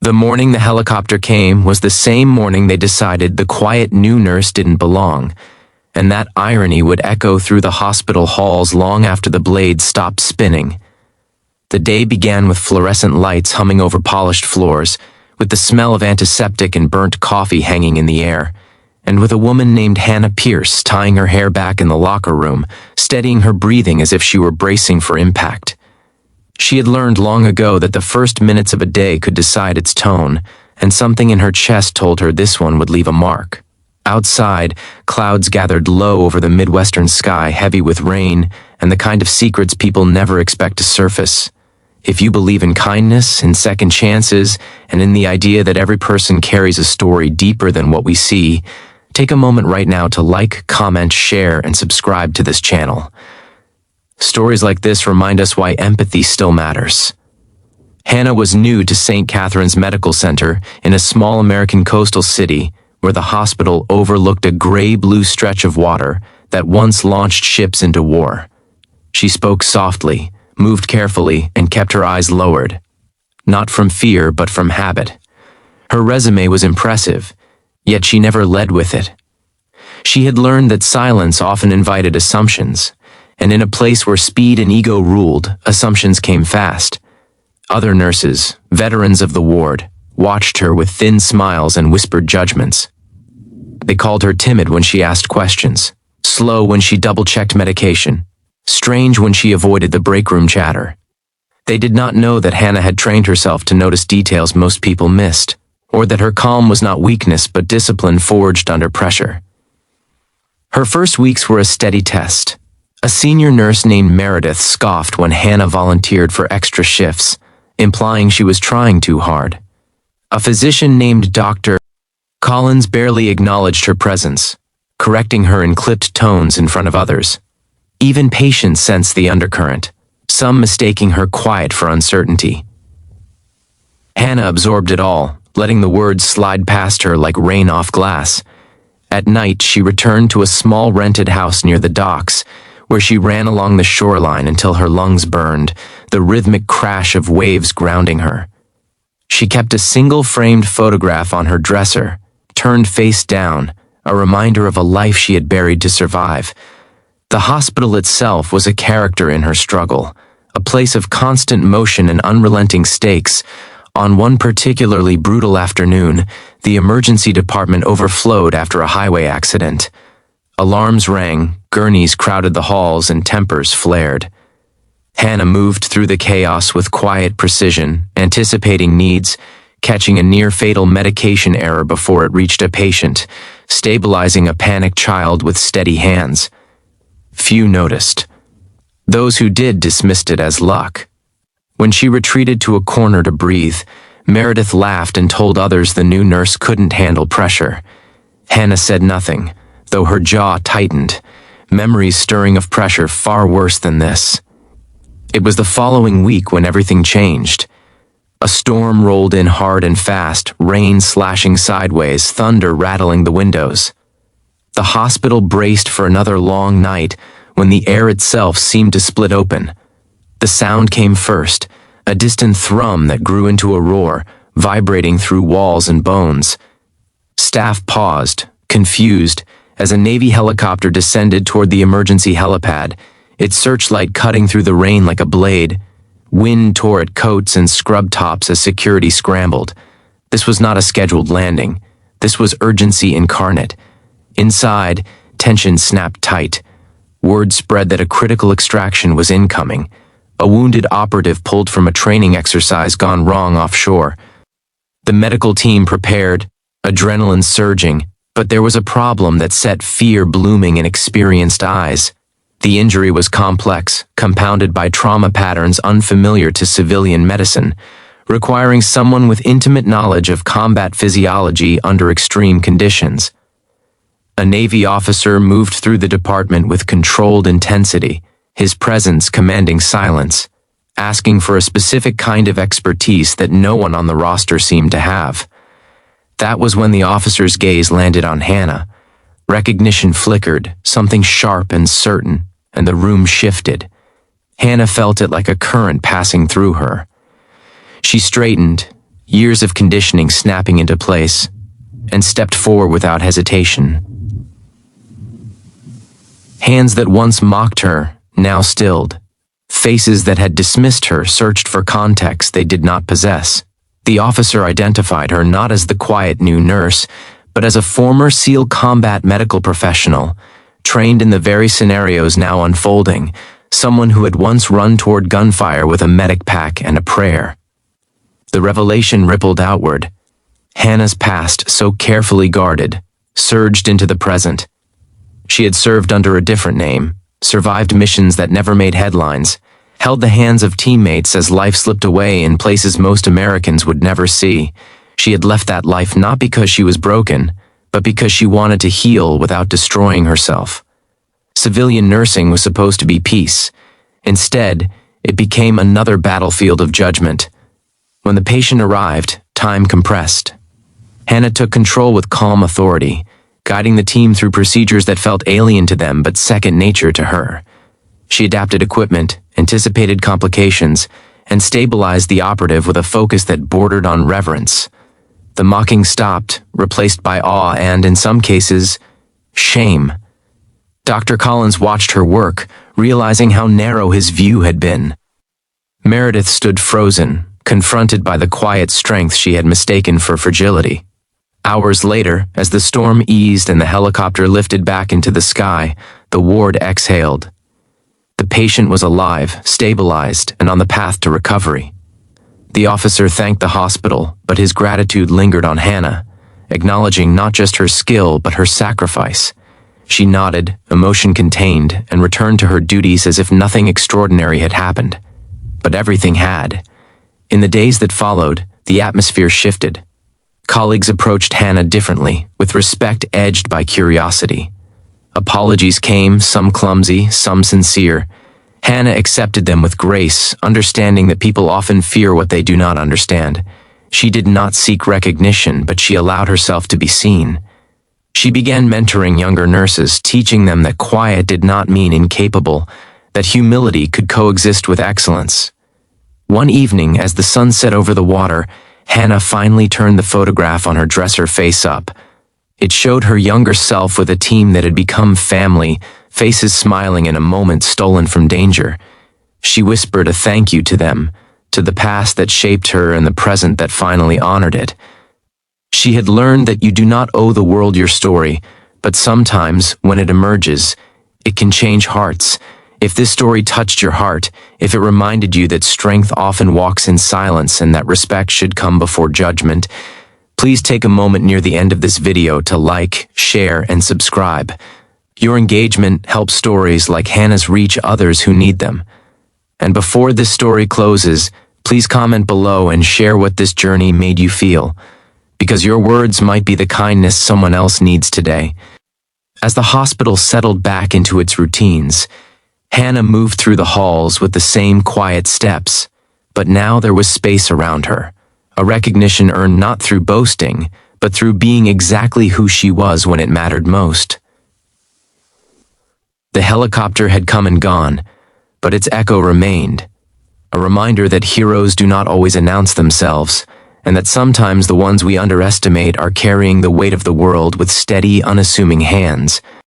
The morning the helicopter came was the same morning they decided the quiet new nurse didn't belong, and that irony would echo through the hospital halls long after the blades stopped spinning. The day began with fluorescent lights humming over polished floors, with the smell of antiseptic and burnt coffee hanging in the air, and with a woman named Hannah Pierce tying her hair back in the locker room, steadying her breathing as if she were bracing for impact. She had learned long ago that the first minutes of a day could decide its tone, and something in her chest told her this one would leave a mark. Outside, clouds gathered low over the Midwestern sky, heavy with rain, and the kind of secrets people never expect to surface. If you believe in kindness, in second chances, and in the idea that every person carries a story deeper than what we see, take a moment right now to like, comment, share, and subscribe to this channel. Stories like this remind us why empathy still matters. Hannah was new to St. Catherine's Medical Center in a small American coastal city where the hospital overlooked a gray-blue stretch of water that once launched ships into war. She spoke softly, moved carefully, and kept her eyes lowered. Not from fear, but from habit. Her resume was impressive, yet she never led with it. She had learned that silence often invited assumptions, and in a place where speed and ego ruled, assumptions came fast. Other nurses, veterans of the ward, watched her with thin smiles and whispered judgments. They called her timid when she asked questions, slow when she double-checked medication, strange when she avoided the break room chatter. They did not know that Hannah had trained herself to notice details most people missed, or that her calm was not weakness but discipline forged under pressure. Her first weeks were a steady test. A senior nurse named Meredith scoffed when Hannah volunteered for extra shifts, implying she was trying too hard. A physician named Dr. Collins barely acknowledged her presence, correcting her in clipped tones in front of others. Even patients sensed the undercurrent, some mistaking her quiet for uncertainty. Hannah absorbed it all, letting the words slide past her like rain off glass. At night, she returned to a small rented house near the docks, where she ran along the shoreline until her lungs burned, the rhythmic crash of waves grounding her. She kept a single framed photograph on her dresser, turned face down, a reminder of a life she had buried to survive. The hospital itself was a character in her struggle, a place of constant motion and unrelenting stakes. On one particularly brutal afternoon, the emergency department overflowed after a highway accident. Alarms rang, gurneys crowded the halls, and tempers flared. Hannah moved through the chaos with quiet precision, anticipating needs, catching a near-fatal medication error before it reached a patient, stabilizing a panicked child with steady hands. Few noticed. Those who did dismissed it as luck. When she retreated to a corner to breathe, Meredith laughed and told others the new nurse couldn't handle pressure. Hannah said nothing, though her jaw tightened, memories stirring of pressure far worse than this. It was the following week when everything changed. A storm rolled in hard and fast, rain slashing sideways, thunder rattling the windows. The hospital braced for another long night when the air itself seemed to split open. The sound came first, a distant thrum that grew into a roar, vibrating through walls and bones. Staff paused, confused, as a Navy helicopter descended toward the emergency helipad, its searchlight cutting through the rain like a blade. Wind tore at coats and scrub tops as security scrambled. This was not a scheduled landing. This was urgency incarnate. Inside, tension snapped tight. Word spread that a critical extraction was incoming. A wounded operative pulled from a training exercise gone wrong offshore. The medical team prepared, adrenaline surging, but there was a problem that set fear blooming in experienced eyes. The injury was complex, compounded by trauma patterns unfamiliar to civilian medicine, requiring someone with intimate knowledge of combat physiology under extreme conditions. A Navy officer moved through the department with controlled intensity, his presence commanding silence, asking for a specific kind of expertise that no one on the roster seemed to have. That was when the officer's gaze landed on Hannah. Recognition flickered, something sharp and certain, and the room shifted. Hannah felt it like a current passing through her. She straightened, years of conditioning snapping into place, and stepped forward without hesitation. Hands that once mocked her, now stilled. Faces that had dismissed her searched for context they did not possess. The officer identified her not as the quiet new nurse, but as a former SEAL combat medical professional, trained in the very scenarios now unfolding, someone who had once run toward gunfire with a medic pack and a prayer. The revelation rippled outward. Hannah's past, so carefully guarded, surged into the present. She had served under a different name, survived missions that never made headlines, held the hands of teammates as life slipped away in places most Americans would never see. She had left that life not because she was broken, but because she wanted to heal without destroying herself. Civilian nursing was supposed to be peace. Instead, it became another battlefield of judgment. When the patient arrived, time compressed. Hannah took control with calm authority, guiding the team through procedures that felt alien to them but second nature to her. She adapted equipment, anticipated complications, and stabilized the operative with a focus that bordered on reverence. The mocking stopped, replaced by awe and, in some cases, shame. Dr. Collins watched her work, realizing how narrow his view had been. Meredith stood frozen, confronted by the quiet strength she had mistaken for fragility. Hours later, as the storm eased and the helicopter lifted back into the sky, the ward exhaled. The patient was alive, stabilized, and on the path to recovery. The officer thanked the hospital, but his gratitude lingered on Hannah, acknowledging not just her skill but her sacrifice. She nodded, emotion contained, and returned to her duties as if nothing extraordinary had happened. But everything had. In the days that followed, the atmosphere shifted. Colleagues approached Hannah differently, with respect edged by curiosity. Apologies came, some clumsy, some sincere. Hannah accepted them with grace, understanding that people often fear what they do not understand. She did not seek recognition, but she allowed herself to be seen. She began mentoring younger nurses, teaching them that quiet did not mean incapable, that humility could coexist with excellence. One evening, as the sun set over the water, Hannah finally turned the photograph on her dresser face up. It showed her younger self with a team that had become family, faces smiling in a moment stolen from danger. She whispered a thank you to them, to the past that shaped her and the present that finally honored it. She had learned that you do not owe the world your story, but sometimes, when it emerges, it can change hearts. If this story touched your heart, if it reminded you that strength often walks in silence and that respect should come before judgment, please take a moment near the end of this video to like, share, and subscribe. Your engagement helps stories like Hannah's reach others who need them. And before this story closes, please comment below and share what this journey made you feel, because your words might be the kindness someone else needs today. As the hospital settled back into its routines, Hannah moved through the halls with the same quiet steps, but now there was space around her, a recognition earned not through boasting, but through being exactly who she was when it mattered most. The helicopter had come and gone, but its echo remained, a reminder that heroes do not always announce themselves, and that sometimes the ones we underestimate are carrying the weight of the world with steady, unassuming hands.